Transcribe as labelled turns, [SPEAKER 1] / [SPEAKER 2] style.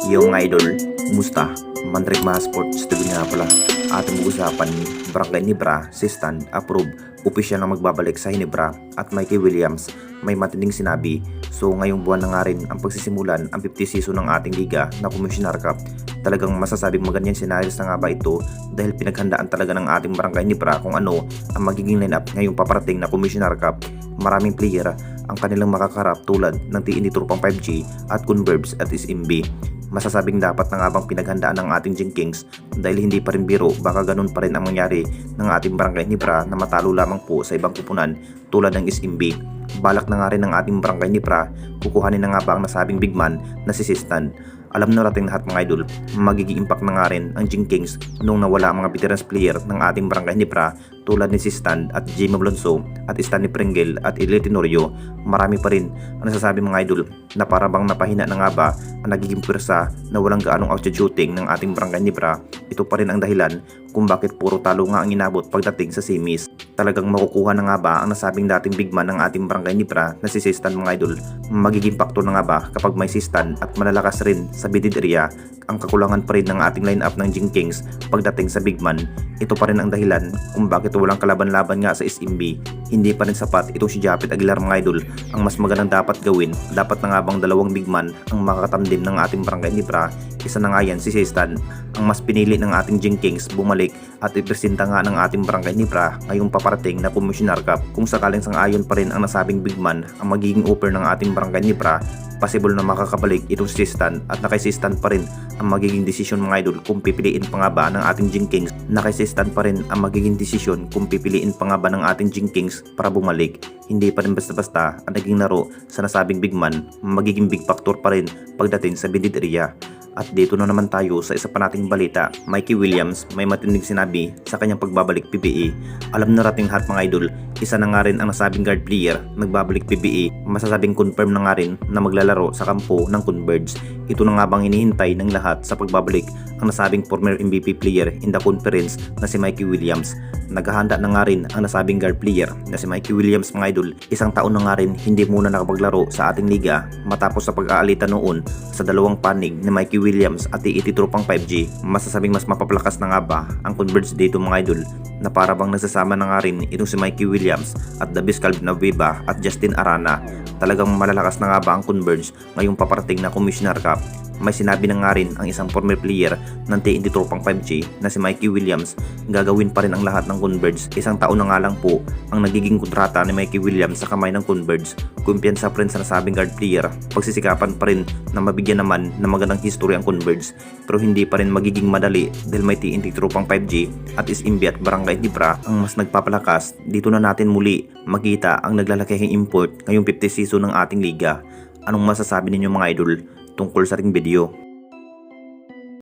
[SPEAKER 1] Yung mga idol, kumusta? Mandrake mga sports TV nga pala. Ating usapan ni Barangay Ginebra, si Stan, approve, opisyal na magbabalik sa Ginebra at Mikey Williams may matinding sinabi. So ngayong buwan na nga rin ang pagsisimulan ang 50 season ng ating liga na Commissioner Cup. Talagang masasabing magandang senaryo na nga ba ito dahil pinaghandaan talaga ng ating Barangay Ginebra kung ano ang magiging lineup ngayong paparating na Commissioner Cup. Maraming player ang kanilang makakarap tulad ng TNT Tropang 5G at Converbs at SMB. Masasabing dapat na nga bang pinaghandaan ng ating Jing Kings dahil hindi pa rin biro, baka ganun pa rin ang mangyari ng ating Barangay Ginebra na matalo lamang po sa ibang kupunan tulad ng SMB. Balak na nga rin ng ating Barangay Ginebra, kukuhanin na nga ba ang nasabing big man na si Sistan. Alam na natin lahat mga idol, magiging impact na nga rin ang Jing Kings nung nawala ang mga veterans player ng ating Barangay Ginebra tulad ni Sistan at Jimmy Blonso at Stanley Pringle at Eli Tenorio. Marami pa rin ang nasasabi mga idol na para bang napahina na nga ba ang nagiging pwersa na walang gaanong outshot shooting ng ating Barangay Ginebra. Ito pa rin ang dahilan kung bakit puro talo nga ang inabot pagdating sa semis. Talagang makukuha na nga ba ang nasabing dating big man ng ating Barangay Ginebra na si Sistan mga idol. Magiging faktor na nga ba kapag may Sistan at malalakas rin sa bidid area ang kakulangan pa rin ng ating lineup ng Jing Kings pagdating sa big man. Ito pa rin ang dahilan kung bakit walang kalaban-laban nga sa SMB. Hindi pa rin sapat itong si Japet Aguilar mga idol. Ang mas magandang dapat gawin, dapat na nga bang dalawang big man ang makakatamdim ng ating Barangay Ginebra. Isa na nga yan si Sistan. Ang mas pinili ng ating Jing Kings bumalik at ipresenta nga ng ating Barangay Ginebra ngayong paparating na Commissioner Cup. Kung sakaling sang-ayon pa rin ang nasabing big man ang magiging offer ng ating Barangay Ginebra, possible na makakabalik itong Sistan at nakaisistan pa rin ang magiging desisyon mga idol kung pipiliin pa nga ba ng ating Jing Kings. Nakaisistan pa rin ang magiging desisyon kung pipiliin pa nga ba ng ating Jing Kings para bumalik. Hindi pa rin basta-basta ang naging laro sa nasabing big man, magiging big factor pa rin pagdating sa bidid area. At dito na naman tayo sa isa pa nating balita. Mikey Williams may matinding sinabi sa kanyang pagbabalik PBA. Alam na nating lahat mga idol, isa na nga rin ang nasabing guard player nagbabalik PBA. Masasabing confirm na nga rin na maglalaro sa kampo ng Converge. Ito na nga bang hinihintay ng lahat sa pagbabalik ang nasabing former MVP player in the conference na si Mikey Williams. Naghahanda na nga rin ang nasabing guard player na si Mikey Williams mga idol. Isang taon na nga rin hindi muna nakapaglaro sa ating liga matapos sa pag-aalitan noon sa dalawang panig ni Mikey Williams at TNT Tropang 5G. Masasabing mas mapaplakas na nga ba ang Converge dito mga idol na para bang nagsasama na nga rin itong si Mikey Williams at Davis Calvinaviva at Justin Arana. Talagang malalakas na nga ba ang Converge ngayong paparating na Commissioner Cup? May sinabi na nga rin ang isang former player ng TNT Tropang 5G na si Mikey Williams, gagawin pa rin ang lahat ng Converge. Isang taon na nga lang po ang nagiging kontrata ni Mikey Williams sa kamay ng Converge. Kumpiyansa pa rin sa nasabing guard player, pagsisikapan pa rin na mabigyan naman ng magandang history ang Converge. Pero hindi pa rin magiging madali dahil may TNT Tropang 5G at SMB at Barangay Ginebra ang mas nagpapalakas. Dito na natin muli makita ang naglalakihang import ngayong 50 season ng ating liga. Anong masasabi ninyo mga idol tungkol sa ating video?